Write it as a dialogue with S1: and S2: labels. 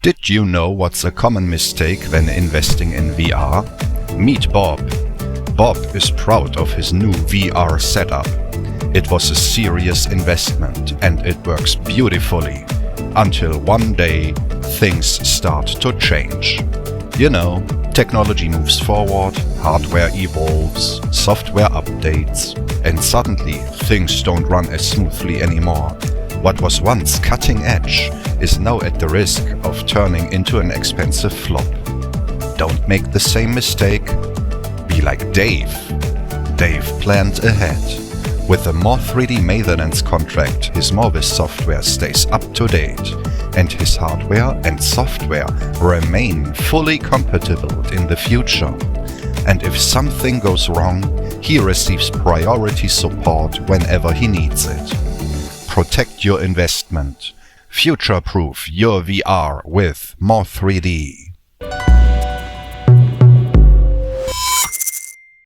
S1: Did you know what's a common mistake when investing in VR? Meet Bob. Bob is proud of his new VR setup. It was a serious investment and it works beautifully. Until one day, things start to change. You know, technology moves forward, hardware evolves, software updates, and suddenly things don't run as smoothly anymore. What was once cutting edge is now at the risk of turning into an expensive flop. Don't make the same mistake. Be like Dave. Dave planned ahead. With a More 3D maintenance contract, his Morvis software stays up to date, and his hardware and software remain fully compatible in the future. And if something goes wrong, he receives priority support whenever he needs it. Protect your investment. Future-proof your VR with More 3D.